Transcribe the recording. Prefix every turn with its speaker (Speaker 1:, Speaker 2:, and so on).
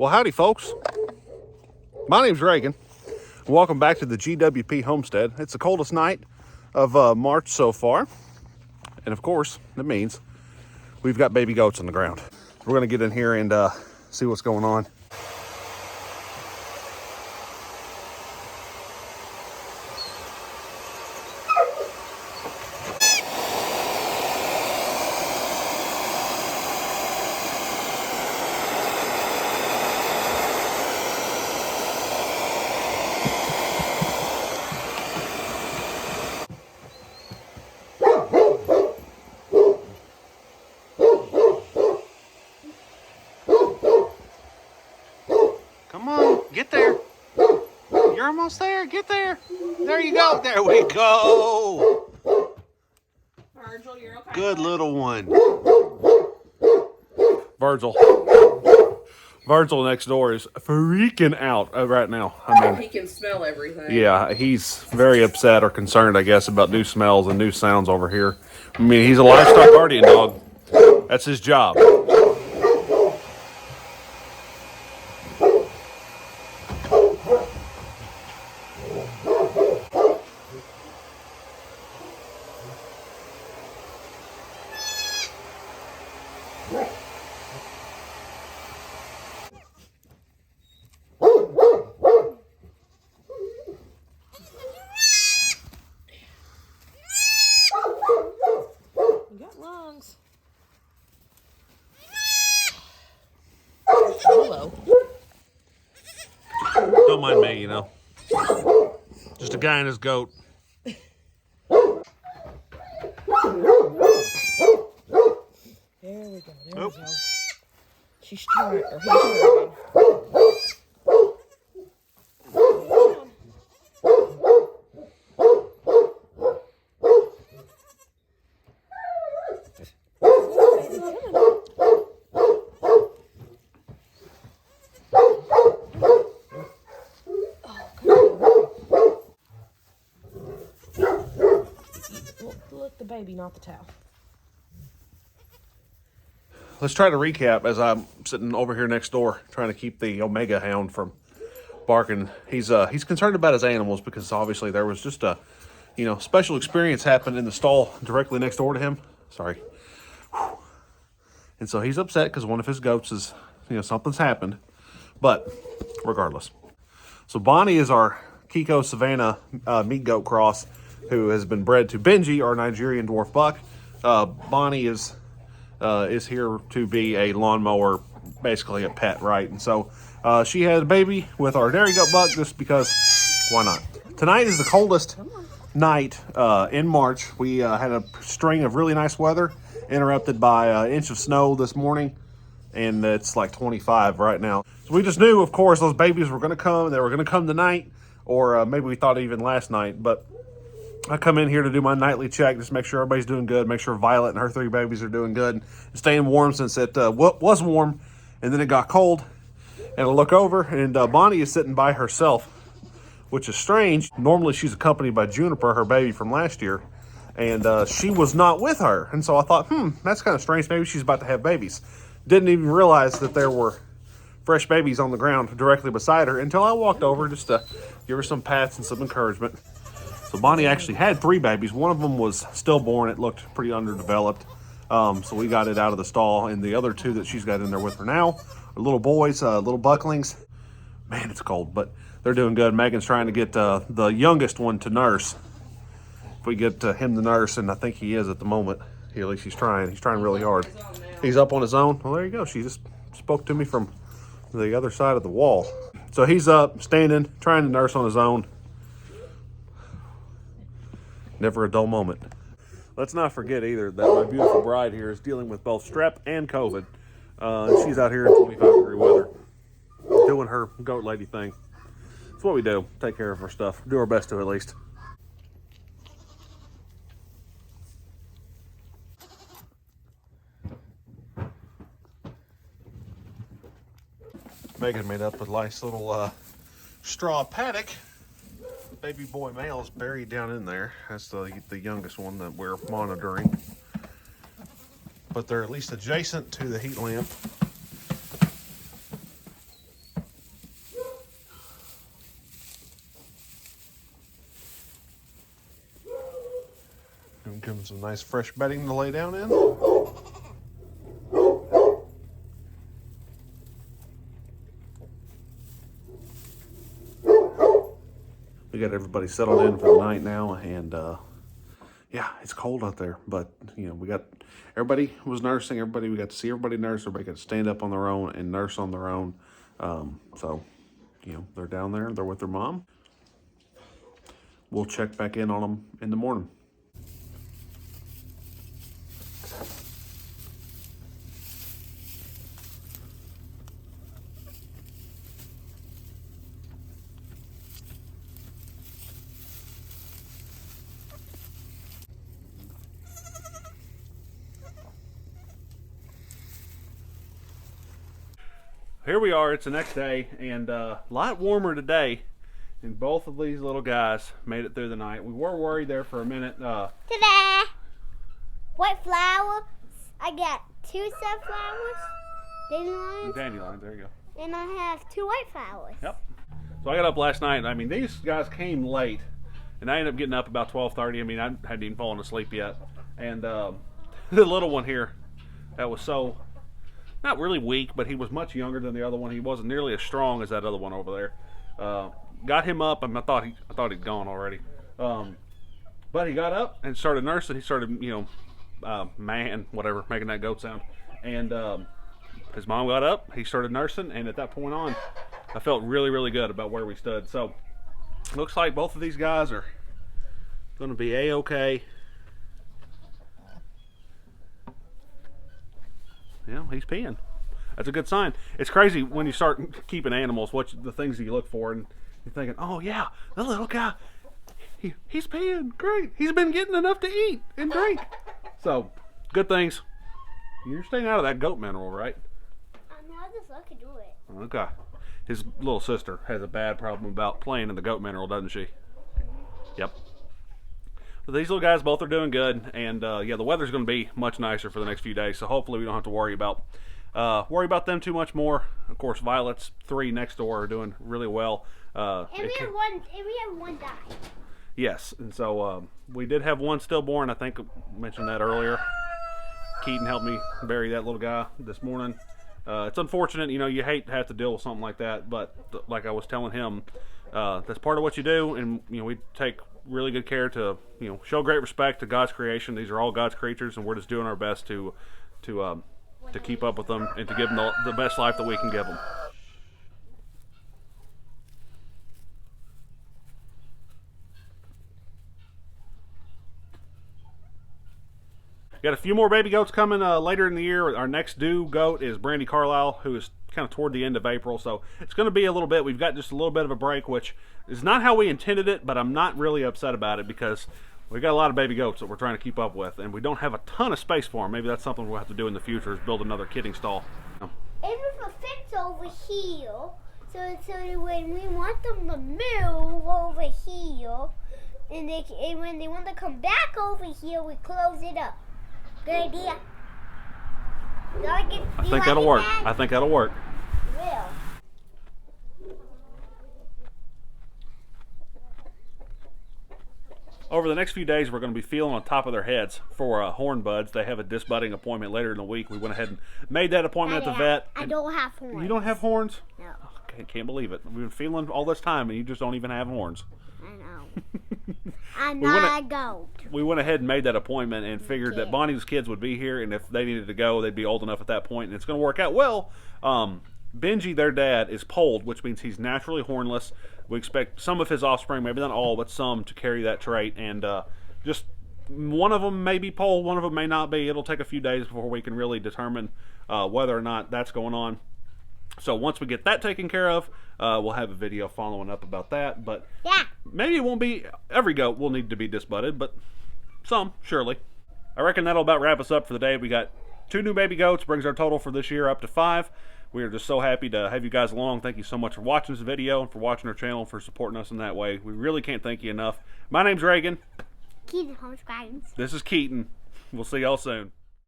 Speaker 1: Well, howdy, folks. My name's Reagan. Welcome back to the GWP Homestead. It's the coldest night of March so far. And of course, that means we've got baby goats on the ground. We're going to get in here and see what's going on. Come on, get there. You're almost there. Get there. There you go. There we go.
Speaker 2: Virgil, you're okay.
Speaker 1: Good little one. Virgil next door is freaking out right now. I mean,
Speaker 2: he can smell everything.
Speaker 1: yeah, he's very upset or concerned, I guess, about new smells and new sounds over here. I mean, he's a livestock guardian dog. That's his job.
Speaker 2: You got lungs. Hello.
Speaker 1: Don't mind me, you know. Just a guy and his goat.
Speaker 2: There we go. There
Speaker 1: Nope.
Speaker 2: we go. She's trying, or he's trying. Look, the baby, not the towel.
Speaker 1: Let's try to recap as I'm sitting over here next door trying to keep the Omega hound from barking. He's concerned about his animals because obviously there was just a, special experience happened in the stall directly next door to him. Sorry. Whew. And so he's upset because one of his goats is, something's happened. But regardless. So Bonnie is our Kiko Savanna meat goat cross who has been bred to Benji, our Nigerian dwarf buck. Bonnie is here to be a lawnmower, basically a pet, right? And so she had a baby with our dairy goat buck just because, why not? Tonight is the coldest night in March. We had a string of really nice weather, interrupted by an inch of snow this morning, and it's like 25 right now. So we just knew, of course, those babies were going to come. They were going to come tonight, or maybe we thought even last night, but I come in here to do my nightly check, just make sure everybody's doing good, make sure Violet and her 3 babies are doing good, and staying warm since it was warm, and then it got cold. And I look over, and Bonnie is sitting by herself, which is strange. Normally she's accompanied by Juniper, her baby from last year, and she was not with her. And so I thought, that's kind of strange. Maybe she's about to have babies. Didn't even realize that there were fresh babies on the ground directly beside her until I walked over just to give her some pats and some encouragement. So Bonnie actually had 3 babies. One of them was stillborn. It looked pretty underdeveloped. So we got it out of the stall. And the other 2 that she's got in there with her now are little boys, little bucklings. Man, it's cold, but they're doing good. Megan's trying to get the youngest one to nurse. If we get him to nurse, and I think he is at the moment. At least he's trying. He's trying really hard. He's up on his own. Well, there you go. She just spoke to me from the other side of the wall. So he's up, standing, trying to nurse on his own. Never a dull moment. Let's not forget either that my beautiful bride here is dealing with both strep and COVID. She's out here in 25-degree weather doing her goat lady thing. That's what we do. Take care of our stuff. Do our best to, at least. Megan made up a nice little straw paddock. The baby boy male is buried down in there. That's the youngest one that we're monitoring. But they're at least adjacent to the heat lamp. Give them some nice fresh bedding to lay down in. We got everybody settled in for the night now, and yeah, it's cold out there, but you know, we got everybody was nursing. We got to see everybody nurse. Everybody got to stand up on their own and nurse on their own. So, you know, they're down there. They're with their mom. We'll check back in on them in the morning. Here we are, it's the next day, and a lot warmer today, and both of these little guys made it through the night. We were worried there for a minute.
Speaker 3: Ta-da! White flowers. I got 2 sunflowers,
Speaker 1: Dandelions, there you go.
Speaker 3: and I have 2 white flowers.
Speaker 1: Yep. So I got up last night. I mean, these guys came late, and I ended up getting up about 12:30. I mean, I hadn't even fallen asleep yet. And the little one here, that was so... not really weak, but he was much younger than the other one. He wasn't nearly as strong as that other one over there. Got him up, and I thought he'd gone already. But he got up and started nursing. He started, you know, making that goat sound. And his mom got up. He started nursing, and at that point on, I felt really, really good about where we stood. So looks like both of these guys are going to be a-okay. Yeah, he's peeing. That's a good sign. It's crazy when you start keeping animals, the things that you look for, and you're thinking, oh yeah, the little guy, he's peeing. Great. He's been getting enough to eat and drink. So, good things. You're staying out of that goat mineral, right?
Speaker 3: No, I just look do it.
Speaker 1: Okay. His little sister has a bad problem about playing in the goat mineral, doesn't she? Yep. But these little guys both are doing good, and yeah, the weather's going to be much nicer for the next few days, so hopefully we don't have to worry about them too much more. Of course, Violet's 3 next door are doing really well.
Speaker 3: And we have one die.
Speaker 1: Yes, and so we did have one stillborn. I think I mentioned that earlier. Keaton helped me bury that little guy this morning. It's unfortunate, you know, you hate to have to deal with something like that, but like I was telling him, that's part of what you do, and you know, we take really good care to, you know, show great respect to God's creation. These are all God's creatures, and we're just doing our best to keep up with them and to give them the best life that we can give them. Got a few more baby goats coming later in the year. Our next due goat is Brandy Carlisle, who is kind of toward the end of April, so it's going to be a little bit. We've got just a little bit of a break, which is not how we intended it, but I'm not really upset about it because we've got a lot of baby goats that we're trying to keep up with, and we don't have a ton of space for them. Maybe that's something we'll have to do in the future, is build another kidding stall.
Speaker 3: And with a fence over here, so when we want them to move over here, and when they want to come back over here, we close it up. Good idea.
Speaker 1: I think that'll work. I think that'll work.
Speaker 3: It will.
Speaker 1: Over the next few days, we're going to be feeling on top of their heads for horn buds. They have a disbudding appointment later in the week. We went ahead and made that appointment at the vet.
Speaker 3: I don't have horns.
Speaker 1: You don't have horns?
Speaker 3: No.
Speaker 1: Okay, can't believe it. We've been feeling all this time, and you just don't even have horns.
Speaker 3: I know. I'm not a goat.
Speaker 1: We went ahead and made that appointment and figured that Bonnie's kids would be here, and if they needed to go, they'd be old enough at that point, and it's going to work out well. Benji, their dad, is polled, which means he's naturally hornless. We expect some of his offspring, maybe not all, but some, to carry that trait, and just one of them may be polled, one of them may not be. It'll take a few days before we can really determine whether or not that's going on. So once we get that taken care of, we'll have a video following up about that. But
Speaker 3: yeah,
Speaker 1: maybe it won't be every goat will need to be disbudded, but some, surely. I reckon that'll about wrap us up for the day. We got 2 new baby goats, brings our total for this year up to 5. We are just so happy to have you guys along. Thank you so much for watching this video and for watching our channel and for supporting us in that way. We really can't thank you enough. My name's Reagan.
Speaker 3: Keaton Homestead.
Speaker 1: This is Keaton. We'll see y'all soon.